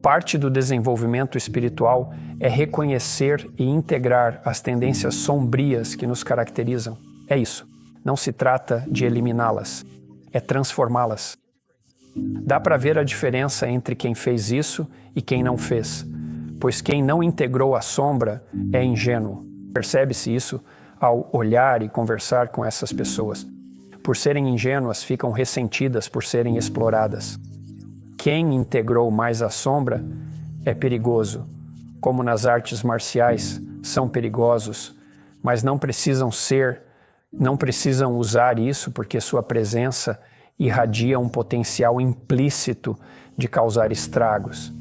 Parte do desenvolvimento espiritual é reconhecer e integrar as tendências sombrias que nos caracterizam. É isso. Não se trata de eliminá-las, é transformá-las. Dá para ver a diferença entre quem fez isso e quem não fez, pois quem não integrou a sombra é ingênuo. Percebe-se isso ao olhar e conversar com essas pessoas. Por serem ingênuas, ficam ressentidas por serem exploradas. Quem integrou mais a sombra é perigoso, como nas artes marciais, são perigosos, mas não precisam usar isso porque sua presença irradia um potencial implícito de causar estragos.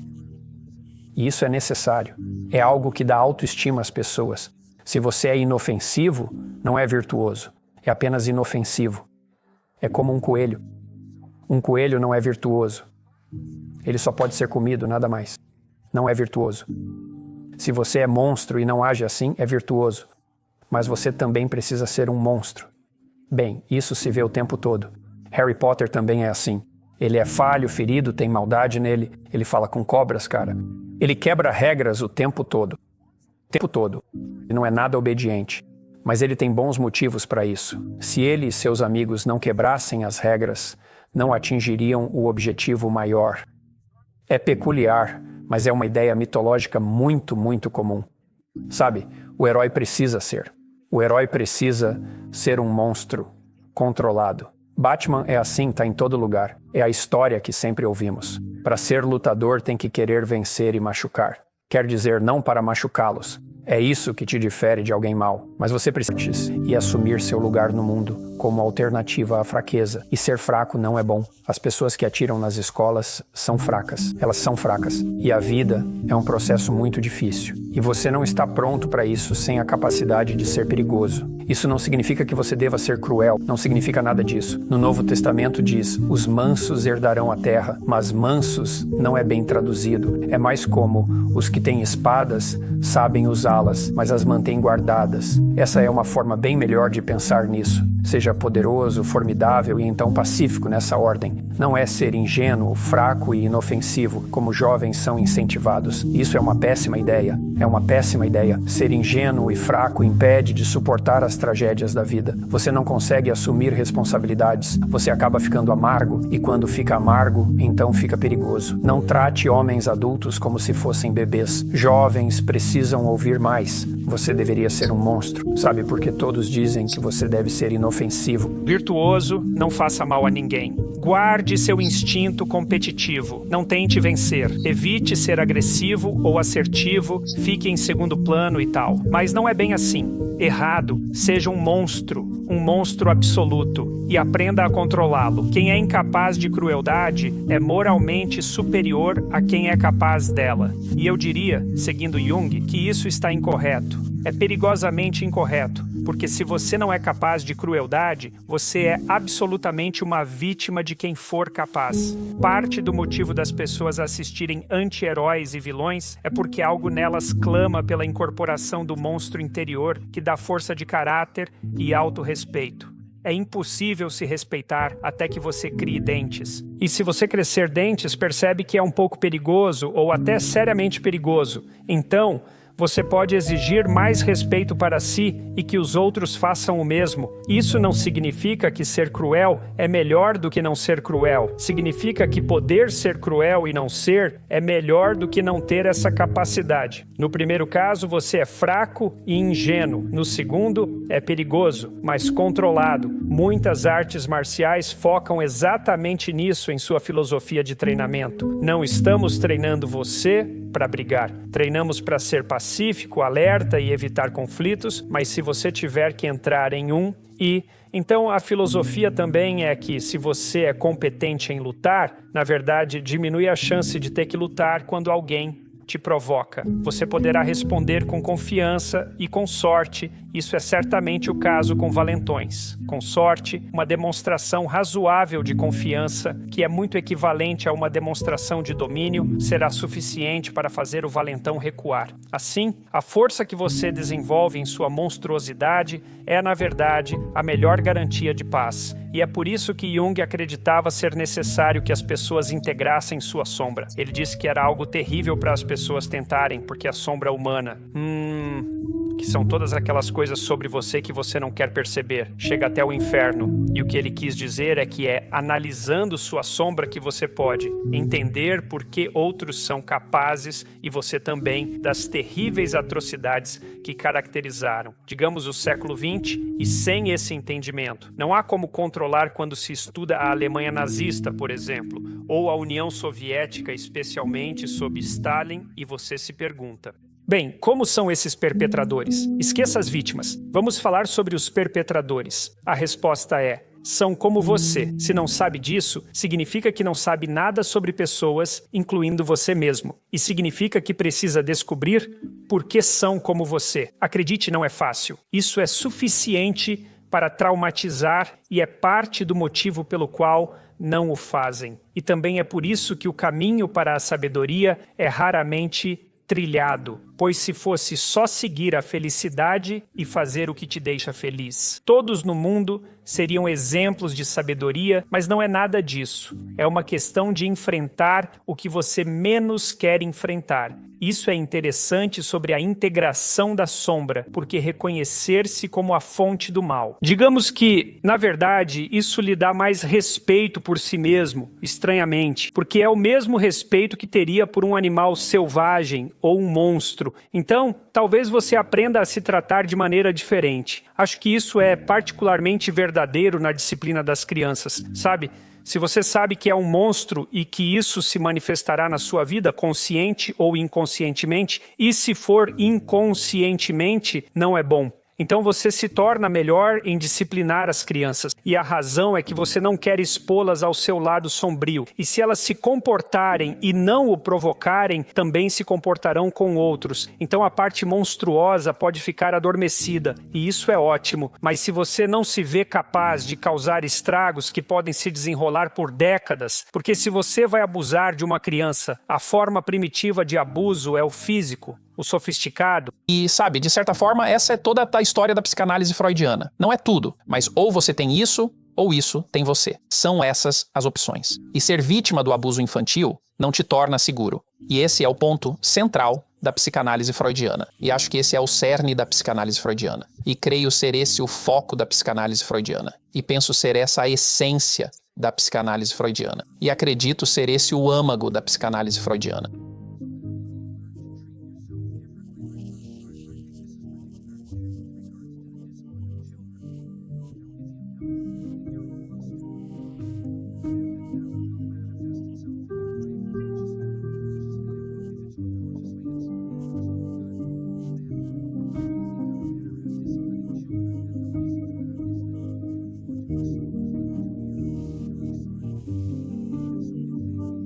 E isso é necessário, é algo que dá autoestima às pessoas. Se você é inofensivo, não é virtuoso, é apenas inofensivo. É como um coelho. Um coelho não é virtuoso. Ele só pode ser comido, nada mais. Não é virtuoso. Se você é monstro e não age assim, é virtuoso. Mas você também precisa ser um monstro. Bem, isso se vê o tempo todo. Harry Potter também é assim. Ele é falho, ferido, tem maldade nele. Ele fala com cobras, cara. Ele quebra regras o tempo todo. O tempo todo. Ele não é nada obediente. Mas ele tem bons motivos para isso. Se ele e seus amigos não quebrassem as regras, não atingiriam o objetivo maior. É peculiar, mas é uma ideia mitológica muito, muito comum. Sabe, o herói precisa ser. O herói precisa ser um monstro controlado. Batman é assim, tá em todo lugar. É a história que sempre ouvimos. Para ser lutador tem que querer vencer e machucar. Quer dizer, não para machucá-los. É isso que te difere de alguém mau. Mas você precisa e assumir seu lugar no mundo como alternativa à fraqueza. E ser fraco não é bom. As pessoas que atiram nas escolas são fracas. Elas são fracas. E a vida é um processo muito difícil. E você não está pronto para isso sem a capacidade de ser perigoso. Isso não significa que você deva ser cruel. Não significa nada disso. No Novo Testamento diz, os mansos herdarão a terra. Mas mansos não é bem traduzido. É mais como, os que têm espadas sabem usá-las, mas as mantêm guardadas. Essa é uma forma bem melhor de pensar nisso. Seja poderoso, formidável e então pacífico nessa ordem. Não é ser ingênuo, fraco e inofensivo, como jovens são incentivados. Isso é uma péssima ideia. É uma péssima ideia. Ser ingênuo e fraco impede de suportar as tragédias da vida. Você não consegue assumir responsabilidades. Você acaba ficando amargo e quando fica amargo, então fica perigoso. Não trate homens adultos como se fossem bebês. Jovens precisam ouvir mais. Você deveria ser um monstro. Sabe, porque todos dizem que você deve ser inofensivo. Virtuoso, não faça mal a ninguém. Guarde seu instinto competitivo. Não tente vencer. Evite ser agressivo ou assertivo. Fique em segundo plano e tal. Mas não é bem assim. Errado. Seja um monstro absoluto. E aprenda a controlá-lo. Quem é incapaz de crueldade é moralmente superior a quem é capaz dela. E eu diria, seguindo Jung, que isso está incorreto. É perigosamente incorreto. Porque se você não é capaz de crueldade, você é absolutamente uma vítima de quem for capaz. Parte do motivo das pessoas assistirem anti-heróis e vilões é porque algo nelas clama pela incorporação do monstro interior que dá força de caráter e autorrespeito. É impossível se respeitar até que você crie dentes. E se você crescer dentes, percebe que é um pouco perigoso ou até seriamente perigoso. Então, você pode exigir mais respeito para si e que os outros façam o mesmo. Isso não significa que ser cruel é melhor do que não ser cruel. Significa que poder ser cruel e não ser é melhor do que não ter essa capacidade. No primeiro caso, você é fraco e ingênuo. No segundo, é perigoso, mas controlado. Muitas artes marciais focam exatamente nisso em sua filosofia de treinamento. Não estamos treinando você para brigar. Treinamos para ser pacífico, alerta e evitar conflitos, mas se você tiver que entrar em então a filosofia também é que se você é competente em lutar, na verdade diminui a chance de ter que lutar quando alguém te provoca. Você poderá responder com confiança e com sorte. Isso é certamente o caso com valentões. Com sorte, uma demonstração razoável de confiança, que é muito equivalente a uma demonstração de domínio, será suficiente para fazer o valentão recuar. Assim, a força que você desenvolve em sua monstruosidade é, na verdade, a melhor garantia de paz. E é por isso que Jung acreditava ser necessário que as pessoas integrassem sua sombra. Ele disse que era algo terrível para as pessoas tentarem, porque a sombra humana... que são todas aquelas coisas sobre você que você não quer perceber. Chega até o inferno. E o que ele quis dizer é que é analisando sua sombra que você pode entender por que outros são capazes e você também das terríveis atrocidades que caracterizaram, digamos, o século XX, e sem esse entendimento. Não há como controlar quando se estuda a Alemanha nazista, por exemplo, ou a União Soviética, especialmente sob Stalin, e você se pergunta: bem, como são esses perpetradores? Esqueça as vítimas. Vamos falar sobre os perpetradores. A resposta é: são como você. Se não sabe disso, significa que não sabe nada sobre pessoas, incluindo você mesmo. E significa que precisa descobrir por que são como você. Acredite, não é fácil. Isso é suficiente para traumatizar e é parte do motivo pelo qual não o fazem. E também é por isso que o caminho para a sabedoria é raramente trilhado, pois se fosse só seguir a felicidade e fazer o que te deixa feliz, todos no mundo seriam exemplos de sabedoria, mas não é nada disso. É uma questão de enfrentar o que você menos quer enfrentar. Isso é interessante sobre a integração da sombra, porque reconhecer-se como a fonte do mal. Digamos que, na verdade, isso lhe dá mais respeito por si mesmo, estranhamente, porque é o mesmo respeito que teria por um animal selvagem ou um monstro. Então, talvez você aprenda a se tratar de maneira diferente. Acho que isso é particularmente verdadeiro na disciplina das crianças, sabe? Se você sabe que é um monstro e que isso se manifestará na sua vida, consciente ou inconscientemente, e se for inconscientemente, não é bom. Então você se torna melhor em disciplinar as crianças. E a razão é que você não quer expô-las ao seu lado sombrio. E se elas se comportarem e não o provocarem, também se comportarão com outros. Então a parte monstruosa pode ficar adormecida. E isso é ótimo. Mas se você não se vê capaz de causar estragos que podem se desenrolar por décadas, porque se você vai abusar de uma criança, a forma primitiva de abuso é o físico, o sofisticado. E sabe, de certa forma, essa é toda a história da psicanálise freudiana. Não é tudo, mas ou você tem isso, ou isso tem você. São essas as opções. E ser vítima do abuso infantil não te torna seguro. E esse é o ponto central da psicanálise freudiana. E acho que esse é o cerne da psicanálise freudiana. E creio ser esse o foco da psicanálise freudiana. E penso ser essa a essência da psicanálise freudiana. E acredito ser esse o âmago da psicanálise freudiana.